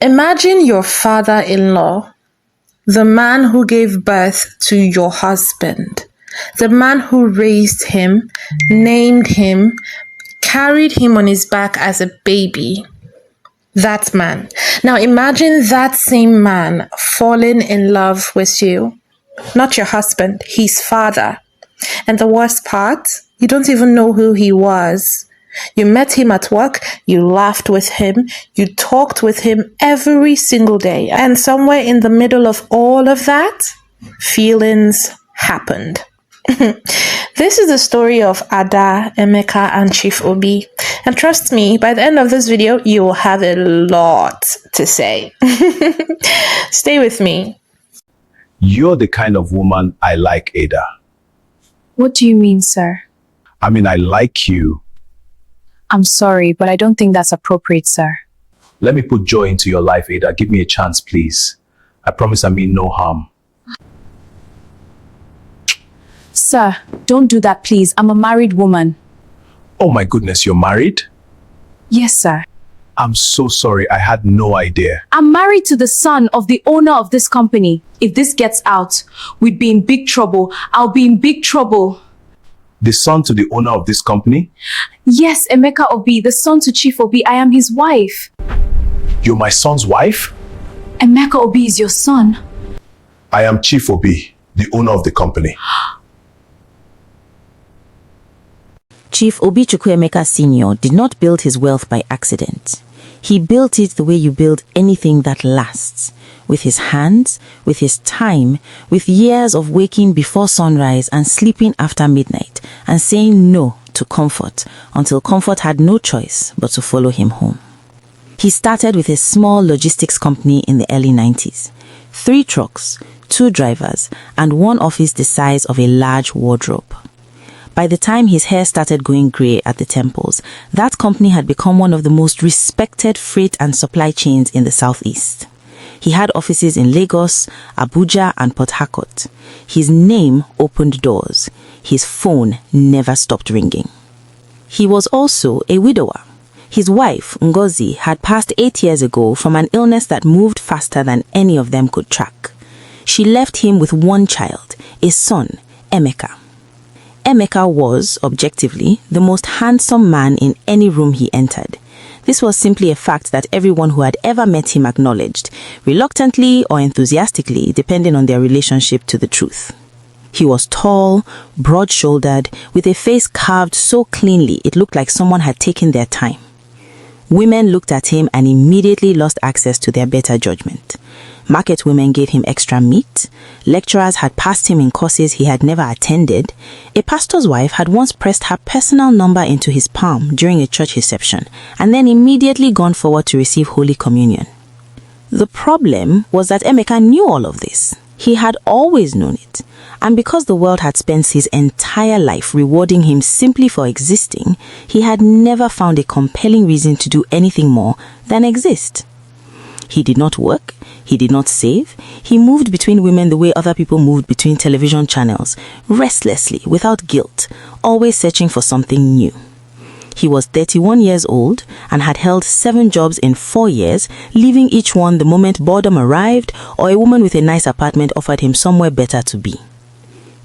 Imagine your father-in-law, the man who gave birth to your husband, the man who raised him, named him, carried him on his back as a baby. That man. Now imagine that same man falling in love with you. Not your husband, his father. And the worst part, you don't even know who he was. You met him at work, you laughed with him, you talked with him every single day. And somewhere in the middle of all of that, feelings happened. This is the story of Ada, Emeka, and Chief Obi. And trust me, by the end of this video, you will have a lot to say. Stay with me. You're the kind of woman I like, Ada. What do you mean, sir? I mean, I like you. I'm sorry, but I don't think that's appropriate, sir. Let me put joy into your life, Ada. Give me a chance, please. I promise I mean no harm. Sir, don't do that, please. I'm a married woman. Oh my goodness, you're married? Yes, sir. I'm so sorry. I had no idea. I'm married to the son of the owner of this company. If this gets out, we'd be in big trouble. I'll be in big trouble. The son to the owner of this company? Yes, Emeka Obi, the son to Chief Obi. I am his wife. You're my son's wife? Emeka Obi is your son. I am Chief Obi, the owner of the company. Chief Obi Chukwuemeka Sr. did not build his wealth by accident. He built it the way you build anything that lasts. With his hands, with his time, with years of waking before sunrise and sleeping after midnight, and saying no to comfort until comfort had no choice but to follow him home. He started with a small logistics company in the early 90s. 3 trucks, 2 drivers, and 1 office the size of a large wardrobe. By the time his hair started going grey at the temples, that company had become one of the most respected freight and supply chains in the southeast. He had offices in Lagos, Abuja, and Port Harcourt. His name opened doors. His phone never stopped ringing. He was also a widower. His wife, Ngozi, had passed 8 years ago from an illness that moved faster than any of them could track. She left him with 1 child, a son, Emeka. Emeka was, objectively, the most handsome man in any room he entered. This was simply a fact that everyone who had ever met him acknowledged, reluctantly or enthusiastically, depending on their relationship to the truth. He was tall, broad-shouldered, with a face carved so cleanly it looked like someone had taken their time. Women looked at him and immediately lost access to their better judgment. Market women gave him extra meat. Lecturers had passed him in courses he had never attended. A pastor's wife had once pressed her personal number into his palm during a church reception and then immediately gone forward to receive Holy Communion. The problem was that Emeka knew all of this. He had always known it. And because the world had spent his entire life rewarding him simply for existing, he had never found a compelling reason to do anything more than exist. He did not work, he did not save, he moved between women the way other people moved between television channels, restlessly, without guilt, always searching for something new. He was 31 years old and had held 7 jobs in 4 years, leaving each one the moment boredom arrived or a woman with a nice apartment offered him somewhere better to be.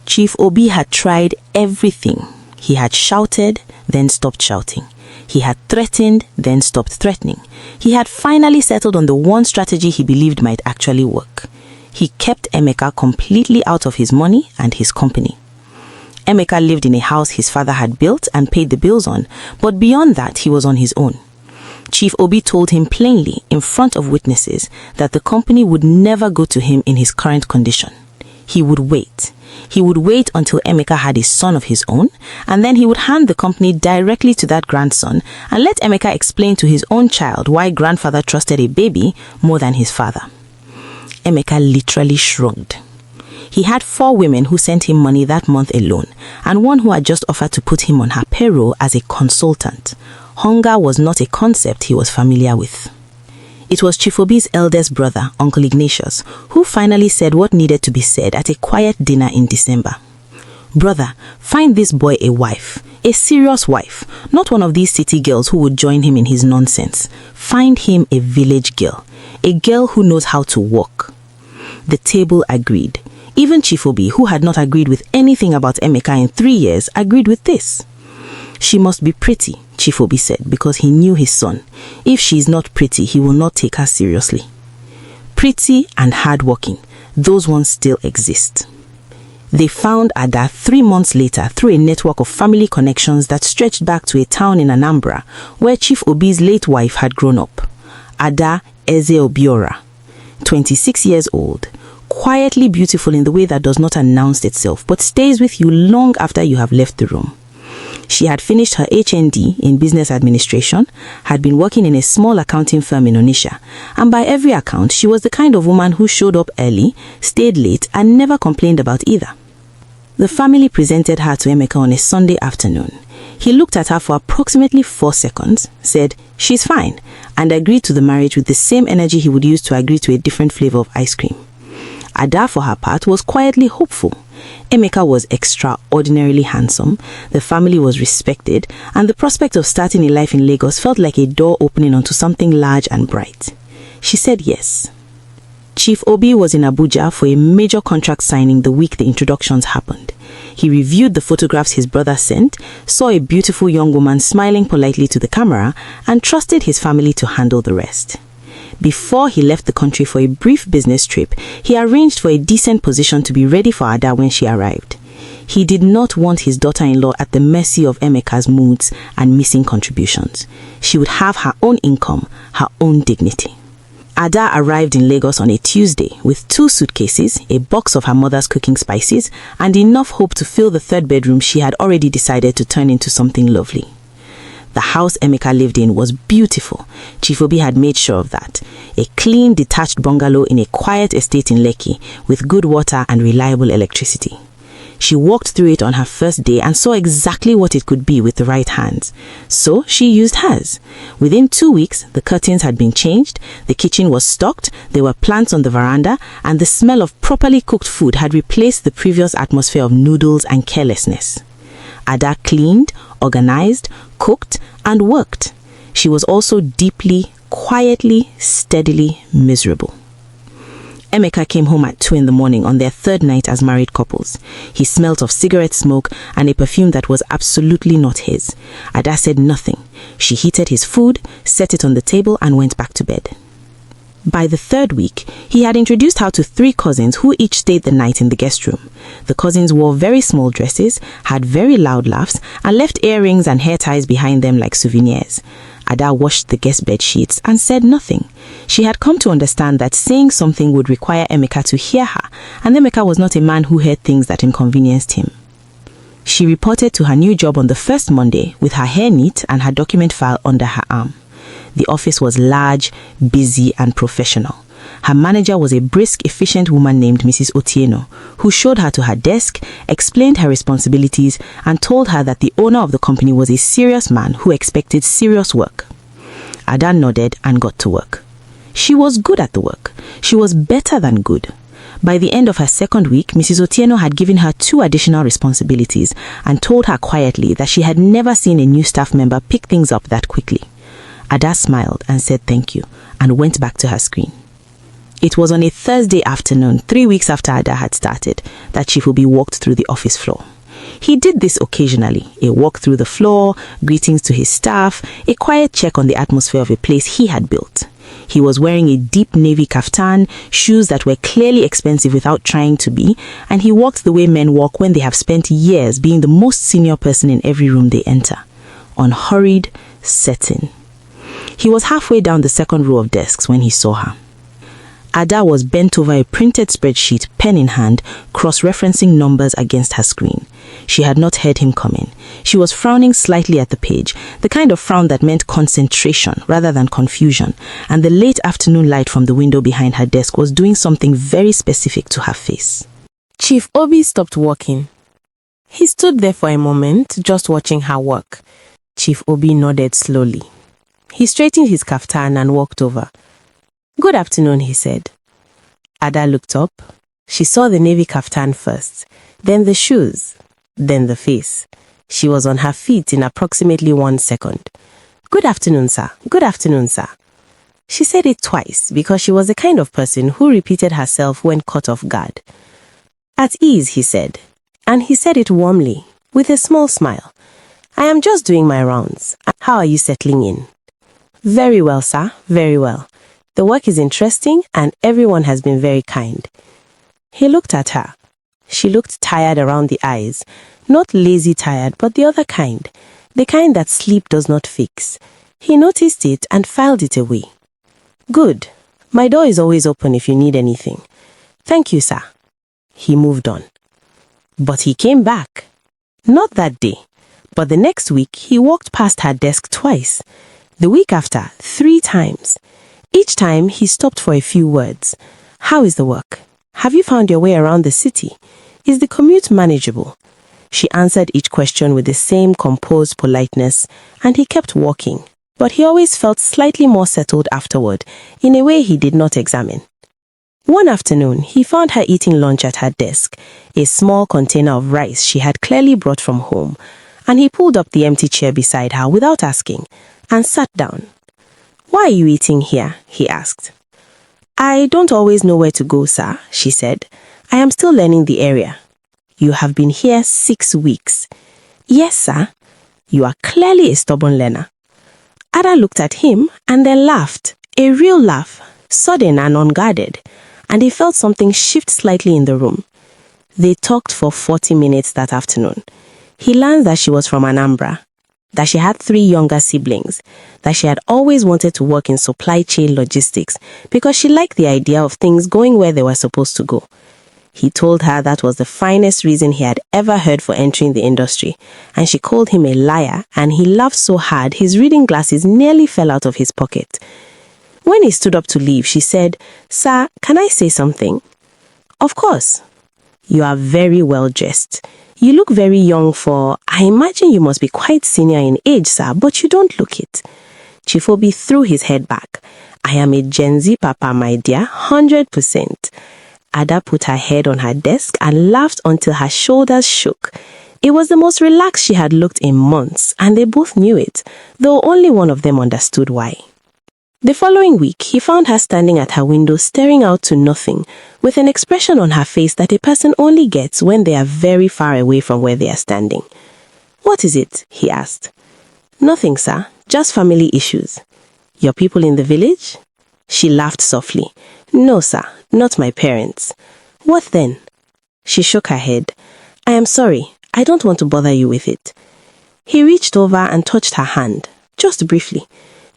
Chief Obi had tried everything. He had shouted, then stopped shouting. He had threatened, then stopped threatening. He had finally settled on the one strategy he believed might actually work. He kept Emeka completely out of his money and his company. Emeka lived in a house his father had built and paid the bills on, but beyond that, he was on his own. Chief Obi told him plainly, in front of witnesses, that the company would never go to him in his current condition. He would wait. He would wait until Emeka had a son of his own, and then he would hand the company directly to that grandson and let Emeka explain to his own child why grandfather trusted a baby more than his father. Emeka literally shrugged. He had 4 women who sent him money that month alone, and one who had just offered to put him on her payroll as a consultant. Hunger was not a concept he was familiar with. It was Chief Obi's eldest brother, Uncle Ignatius, who finally said what needed to be said at a quiet dinner in December. "Brother, find this boy a wife, a serious wife, not one of these city girls who would join him in his nonsense. Find him a village girl, a girl who knows how to walk. The table agreed. Even Chief Obi, who had not agreed with anything about Emeka in 3 years, agreed with this. She must be pretty, Chief Obi said, because he knew his son. If she is not pretty, he will not take her seriously. Pretty and hardworking, those ones still exist. They found Ada 3 months later through a network of family connections that stretched back to a town in Anambra, where Chief Obi's late wife had grown up. Ada Eze Obiora, 26 years old, quietly beautiful in the way that does not announce itself, but stays with you long after you have left the room. She had finished her HND in business administration, had been working in a small accounting firm in Onitsha, and by every account, she was the kind of woman who showed up early, stayed late, and never complained about either. The family presented her to Emeka on a Sunday afternoon. He looked at her for approximately 4 seconds, said, "She's fine," and agreed to the marriage with the same energy he would use to agree to a different flavor of ice cream. Ada, for her part, was quietly hopeful. Emeka was extraordinarily handsome, the family was respected, and the prospect of starting a life in Lagos felt like a door opening onto something large and bright. She said yes. Chief Obi was in Abuja for a major contract signing the week the introductions happened. He reviewed the photographs his brother sent, saw a beautiful young woman smiling politely to the camera, and trusted his family to handle the rest. Before he left the country for a brief business trip, he arranged for a decent position to be ready for Ada when she arrived. He did not want his daughter-in-law at the mercy of Emeka's moods and missing contributions. She would have her own income, her own dignity. Ada arrived in Lagos on a Tuesday with 2 suitcases, a box of her mother's cooking spices, and enough hope to fill the 3rd bedroom she had already decided to turn into something lovely. The house Emeka lived in was beautiful. Chief Obi had made sure of that. A clean, detached bungalow in a quiet estate in Lekki with good water and reliable electricity. She walked through it on her first day and saw exactly what it could be with the right hands. So she used hers. Within 2 weeks, the curtains had been changed, the kitchen was stocked, there were plants on the veranda, and the smell of properly cooked food had replaced the previous atmosphere of noodles and carelessness. Ada cleaned, organized, cooked, and worked. She was also deeply, quietly, steadily miserable. Emeka came home at 2 in the morning on their 3rd night as married couples. He smelt of cigarette smoke and a perfume that was absolutely not his. Ada said nothing. She heated his food, set it on the table, and went back to bed. By the 3rd week, he had introduced her to 3 cousins who each stayed the night in the guest room. The cousins wore very small dresses, had very loud laughs, and left earrings and hair ties behind them like souvenirs. Ada washed the guest bed sheets and said nothing. She had come to understand that saying something would require Emeka to hear her, and Emeka was not a man who heard things that inconvenienced him. She reported to her new job on the first Monday with her hair neat and her document file under her arm. The office was large, busy, and professional. Her manager was a brisk, efficient woman named Mrs. Otieno, who showed her to her desk, explained her responsibilities, and told her that the owner of the company was a serious man who expected serious work. Ada nodded and got to work. She was good at the work. She was better than good. By the end of her 2nd week, Mrs. Otieno had given her 2 additional responsibilities and told her quietly that she had never seen a new staff member pick things up that quickly. Ada smiled and said thank you and went back to her screen. It was on a Thursday afternoon, 3 weeks after Ada had started, that Chief Obi walked through the office floor. He did this occasionally, a walk through the floor, greetings to his staff, a quiet check on the atmosphere of a place he had built. He was wearing a deep navy kaftan, shoes that were clearly expensive without trying to be, and he walked the way men walk when they have spent years being the most senior person in every room they enter. Unhurried, certain. He was halfway down the 2nd row of desks when he saw her. Ada was bent over a printed spreadsheet, pen in hand, cross-referencing numbers against her screen. She had not heard him come in. She was frowning slightly at the page, the kind of frown that meant concentration rather than confusion, and the late afternoon light from the window behind her desk was doing something very specific to her face. Chief Obi stopped working. He stood there for a moment, just watching her work. Chief Obi nodded slowly. He straightened his kaftan and walked over. "Good afternoon," he said. Ada looked up. She saw the navy kaftan first, then the shoes, then the face. She was on her feet in approximately 1 second. "Good afternoon, sir. Good afternoon, sir." She said it twice because she was the kind of person who repeated herself when caught off guard. At ease, he said, and he said it warmly, with a small smile. I am just doing my rounds. How are you settling in? Very well, sir, very well. The work is interesting and everyone has been very kind. He looked at her. She looked tired around the eyes. Not lazy tired, but the other kind. The kind that sleep does not fix. He noticed it and filed it away. Good. My door is always open if you need anything. Thank you, sir. He moved on. But he came back. Not that day, but the next week he walked past her desk twice. The week after, 3 times. Each time he stopped for a few words. How is the work? Have you found your way around the city? Is the commute manageable? She answered each question with the same composed politeness, and he kept walking. But he always felt slightly more settled afterward, in a way he did not examine. One afternoon, he found her eating lunch at her desk, a small container of rice she had clearly brought from home, and he pulled up the empty chair beside her without asking, and sat down. Why are you eating here? He asked. I don't always know where to go, sir, she said. I am still learning the area. You have been here 6 weeks. Yes, sir. You are clearly a stubborn learner. Ada looked at him and then laughed, a real laugh, sudden and unguarded, and he felt something shift slightly in the room. They talked for 40 minutes that afternoon. He learned that she was from Anambra, that she had 3 younger siblings, that she had always wanted to work in supply chain logistics because she liked the idea of things going where they were supposed to go. He told her that was the finest reason he had ever heard for entering the industry, and she called him a liar, and he laughed so hard his reading glasses nearly fell out of his pocket. When he stood up to leave, she said, Sir, can I say something? Of course. You are very well dressed. You look very young I imagine you must be quite senior in age, sir, but you don't look it. Chief Obi threw his head back. I am a Gen Z papa, my dear, 100%. Ada put her head on her desk and laughed until her shoulders shook. It was the most relaxed she had looked in months, and they both knew it, though only one of them understood why. The following week, he found her standing at her window staring out to nothing, with an expression on her face that a person only gets when they are very far away from where they are standing. What is it? He asked. Nothing, sir. Just family issues. Your people in the village? She laughed softly. No, sir. Not my parents. What then? She shook her head. I am sorry. I don't want to bother you with it. He reached over and touched her hand, just briefly.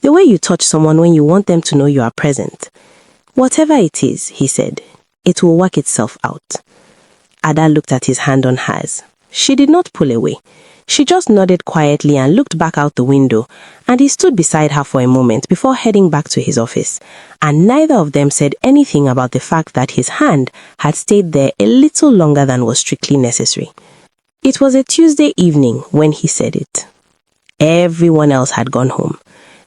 The way you touch someone when you want them to know you are present. Whatever it is, he said, it will work itself out. Ada looked at his hand on hers. She did not pull away. She just nodded quietly and looked back out the window, and he stood beside her for a moment before heading back to his office, and neither of them said anything about the fact that his hand had stayed there a little longer than was strictly necessary. It was a Tuesday evening when he said it. Everyone else had gone home.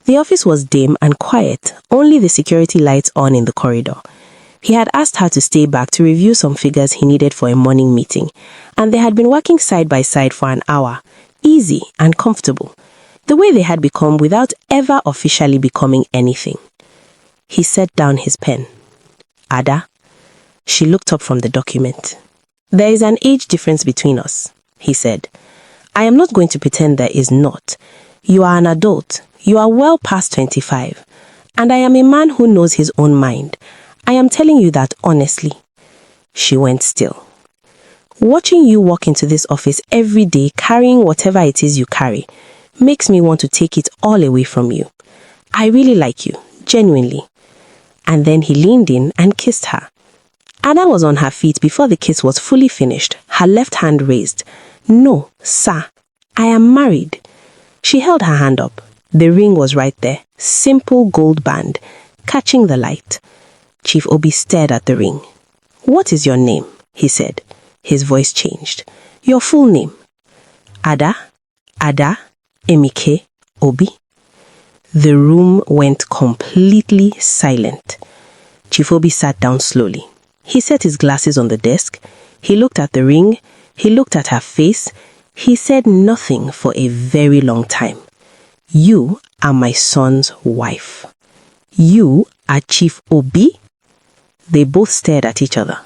The office was dim and quiet, only the security lights on in the corridor. He had asked her to stay back to review some figures he needed for a morning meeting, and they had been working side by side for an hour, easy and comfortable, the way they had become without ever officially becoming anything. He set down his pen. Ada? She looked up from the document. There is an age difference between us, he said. I am not going to pretend there is not. You are an adult. You are well past 25. And I am a man who knows his own mind. I am telling you that honestly. She went still. Watching you walk into this office every day carrying whatever it is you carry makes me want to take it all away from you. I really like you, genuinely. And then he leaned in and kissed her. Ada was on her feet before the kiss was fully finished, her left hand raised. No, sir, I am married. She held her hand up. The ring was right there, simple gold band, catching the light. Chief Obi stared at the ring. What is your name? He said. His voice changed. Your full name? Ada Emeka Obi. The room went completely silent. Chief Obi sat down slowly. He set his glasses on the desk. He looked at the ring. He looked at her face. He said nothing for a very long time. You are my son's wife. You are Chief Obi? They both stared at each other.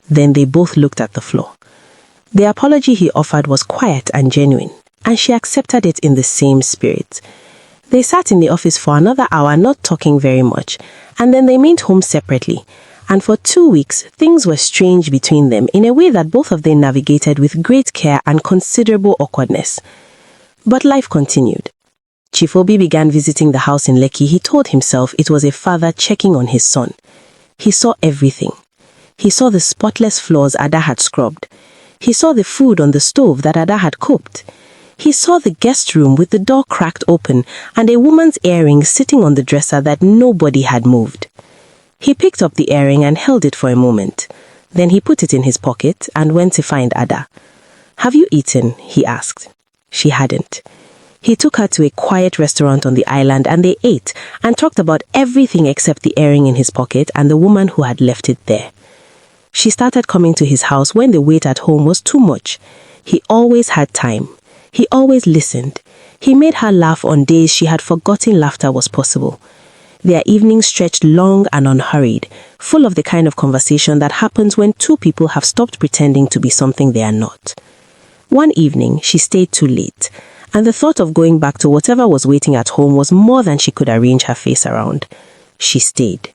Then they both looked at the floor. The apology he offered was quiet and genuine, and she accepted it in the same spirit. They sat in the office for another hour, not talking very much, and then they went home separately. And for 2 weeks, things were strange between them in a way that both of them navigated with great care and considerable awkwardness. But life continued. Chief Obi began visiting the house in Lekki. He told himself it was a father checking on his son. He saw everything. He saw the spotless floors Ada had scrubbed. He saw the food on the stove that Ada had cooked. He saw the guest room with the door cracked open and a woman's earring sitting on the dresser that nobody had moved. He picked up the earring and held it for a moment. Then he put it in his pocket and went to find Ada. "Have you eaten?" he asked. She hadn't. He took her to a quiet restaurant on the island and they ate and talked about everything except the earring in his pocket and the woman who had left it there. She started coming to his house when the wait at home was too much. He always had time. He always listened. He made her laugh on days she had forgotten laughter was possible. Their evenings stretched long and unhurried, full of the kind of conversation that happens when two people have stopped pretending to be something they are not. One evening, she stayed too late, and the thought of going back to whatever was waiting at home was more than she could arrange her face around. She stayed.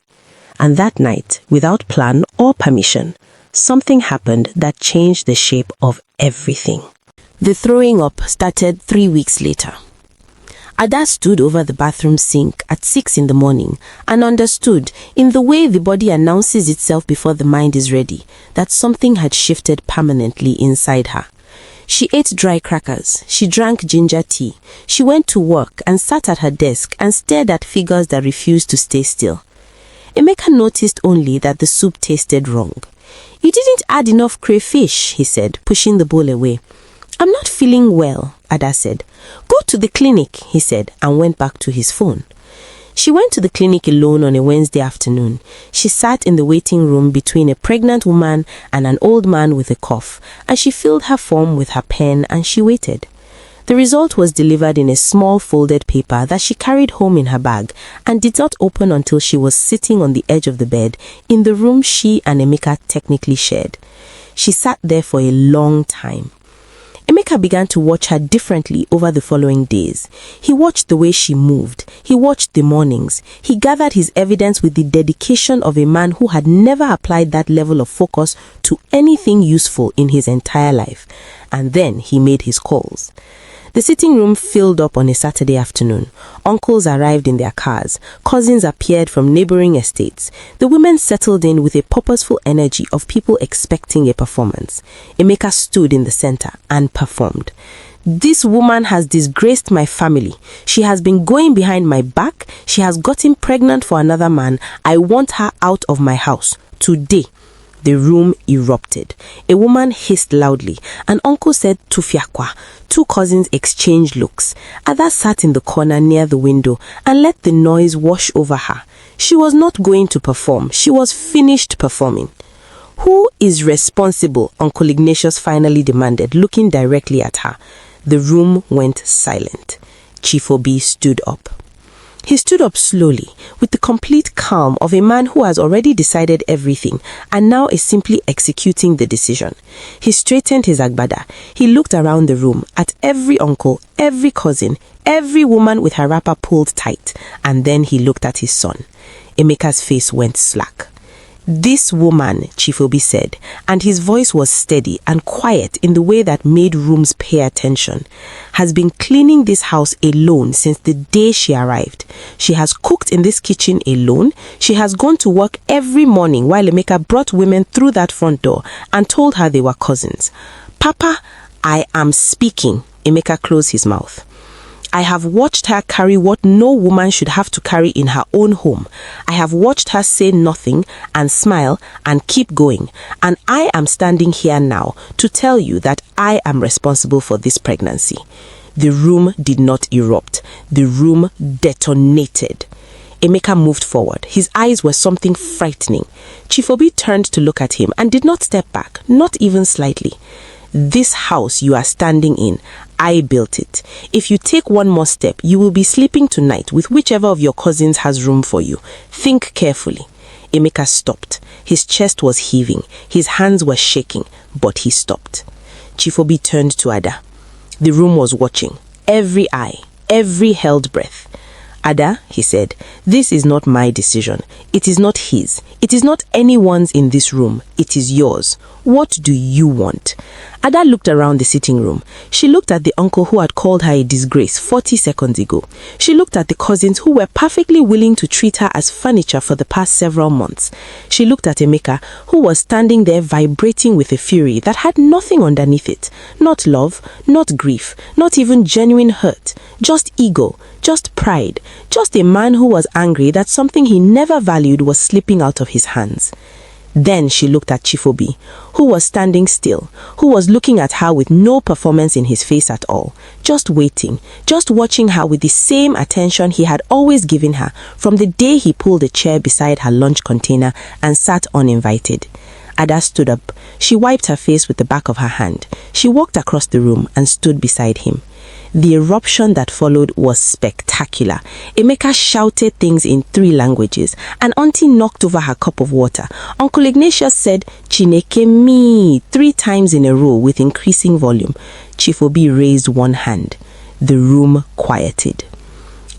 And that night, without plan or permission, something happened that changed the shape of everything. The throwing up started 3 weeks later. Ada stood over the bathroom sink at 6 in the morning and understood, in the way the body announces itself before the mind is ready, that something had shifted permanently inside her. She ate dry crackers, she drank ginger tea, she went to work and sat at her desk and stared at figures that refused to stay still. Emeka noticed only that the soup tasted wrong. "You didn't add enough crayfish," he said, pushing the bowl away. "I'm not feeling well," Ada said. "Go to the clinic," he said, and went back to his phone. She went to the clinic alone on a Wednesday afternoon. She sat in the waiting room between a pregnant woman and an old man with a cough, and she filled her form with her pen and she waited. The result was delivered in a small folded paper that she carried home in her bag and did not open until she was sitting on the edge of the bed in the room she and Emeka technically shared. She sat there for a long time. Emeka began to watch her differently over the following days. He watched the way she moved. He watched the mornings. He gathered his evidence with the dedication of a man who had never applied that level of focus to anything useful in his entire life. And then he made his calls. The sitting room filled up on a Saturday afternoon. Uncles arrived in their cars. Cousins appeared from neighboring estates. The women settled in with a purposeful energy of people expecting a performance. Emeka stood in the center and performed. "This woman has disgraced my family. She has been going behind my back. She has gotten pregnant for another man. I want her out of my house. Today." The room erupted. A woman hissed loudly. An uncle said "Tufiakwa." 2 cousins exchanged looks. Ada sat in the corner near the window and let the noise wash over her. She was not going to perform. She was finished performing. "Who is responsible?" Uncle Ignatius finally demanded, looking directly at her. The room went silent. Chief Obi stood up. He stood up slowly, with the complete calm of a man who has already decided everything and now is simply executing the decision. He straightened his agbada. He looked around the room at every uncle, every cousin, every woman with her wrapper pulled tight, and then he looked at his son. Emeka's face went slack. "This woman," Chief Obi said, and his voice was steady and quiet in the way that made rooms pay attention, "has been cleaning this house alone since the day she arrived. She has cooked in this kitchen alone. She has gone to work every morning while Emeka brought women through that front door and told her they were cousins. Papa, I am speaking." Emeka closed his mouth. "I have watched her carry what no woman should have to carry in her own home. I have watched her say nothing and smile and keep going. And I am standing here now to tell you that I am responsible for this pregnancy." The room did not erupt. The room detonated. Emeka moved forward. His eyes were something frightening. Chief Obi turned to look at him and did not step back, not even slightly. This house you are standing in, I built it. If you take one more step, you will be sleeping tonight with whichever of your cousins has room for you. Think carefully." Emeka stopped. His chest was heaving. His hands were shaking, but he stopped. Chief Obi turned to Ada. The room was watching. Every eye, every held breath. "Ada," he said, "this is not my decision. It is not his. It is not anyone's in this room. It is yours. What do you want?" Ada looked around the sitting room. She looked at the uncle who had called her a disgrace 40 seconds ago. She looked at the cousins who were perfectly willing to treat her as furniture for the past several months. She looked at Emeka, who was standing there vibrating with a fury that had nothing underneath it. Not love, not grief, not even genuine hurt. Just ego, just pride, just a man who was angry that something he never valued was slipping out of his hands. Then she looked at Chief Obi, who was standing still, who was looking at her with no performance in his face at all, just waiting, just watching her with the same attention he had always given her from the day he pulled a chair beside her lunch container and sat uninvited. Ada stood up. She wiped her face with the back of her hand. She walked across the room and stood beside him. The eruption that followed was spectacular. Emeka shouted things in 3 languages. An auntie knocked over her cup of water. Uncle Ignatius said, "Chineke mi," 3 times in a row with increasing volume. Chief Obi raised one hand. The room quieted.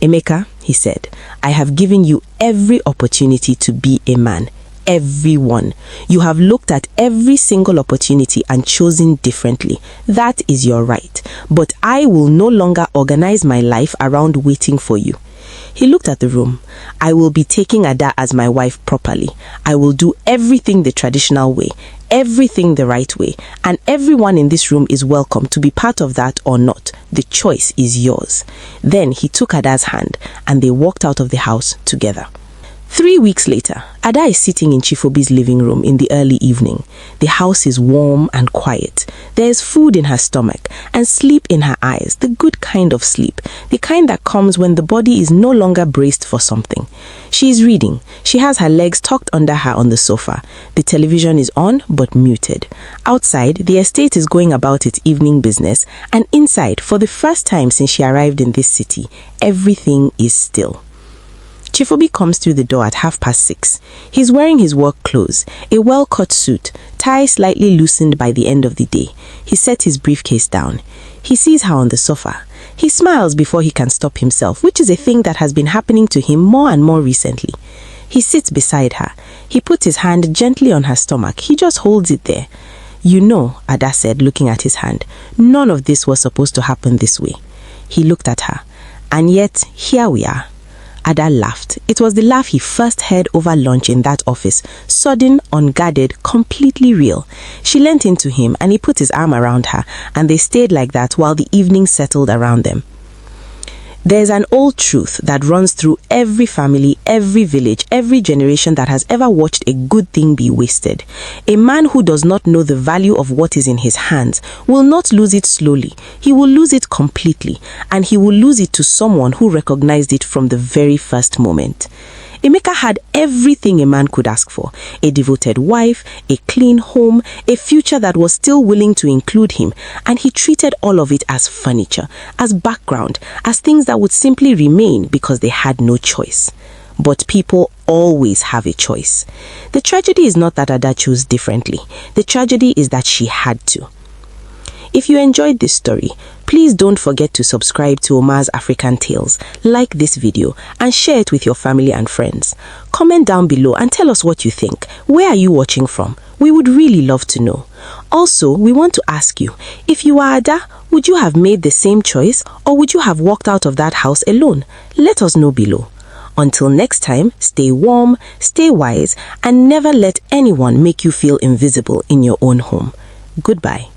"Emeka," he said, "I have given you every opportunity to be a man. Everyone. You have looked at every single opportunity and chosen differently. That is your right. But I will no longer organize my life around waiting for you." He looked at the room. "I will be taking Ada as my wife properly. I will do everything the traditional way, everything the right way, and everyone in this room is welcome to be part of that or not. The choice is yours." Then he took Ada's hand and they walked out of the house together. 3 weeks later, Ada is sitting in Chief Obi's living room in the early evening. The house is warm and quiet. There is food in her stomach and sleep in her eyes, the good kind of sleep, the kind that comes when the body is no longer braced for something. She is reading. She has her legs tucked under her on the sofa. The television is on but muted. Outside, the estate is going about its evening business, and inside, for the first time since she arrived in this city, everything is still. Chief Obi comes through the door at 6:30. He's wearing his work clothes, a well-cut suit, tie slightly loosened by the end of the day. He set his briefcase down. He sees her on the sofa. He smiles before he can stop himself, which is a thing that has been happening to him more and more recently. He sits beside her. He puts his hand gently on her stomach. He just holds it there. "You know," Ada said, looking at his hand, "none of this was supposed to happen this way." He looked at her. "And yet, here we are." Ada laughed. It was the laugh he first heard over lunch in that office. Sudden, unguarded, completely real. She leant into him and he put his arm around her, and they stayed like that while the evening settled around them. There's an old truth that runs through every family, every village, every generation that has ever watched a good thing be wasted. A man who does not know the value of what is in his hands will not lose it slowly. He will lose it completely, and he will lose it to someone who recognized it from the very first moment. Emeka had everything a man could ask for: a devoted wife, a clean home, a future that was still willing to include him, and he treated all of it as furniture, as background, as things that would simply remain because they had no choice. But people always have a choice. The tragedy is not that Ada chose differently. The tragedy is that she had to. If you enjoyed this story, please don't forget to subscribe to Omar's African Tales, like this video, and share it with your family and friends. Comment down below and tell us what you think. Where are you watching from? We would really love to know. Also, we want to ask you, if you are Ada, would you have made the same choice, or would you have walked out of that house alone? Let us know below. Until next time, stay warm, stay wise, and never let anyone make you feel invisible in your own home. Goodbye.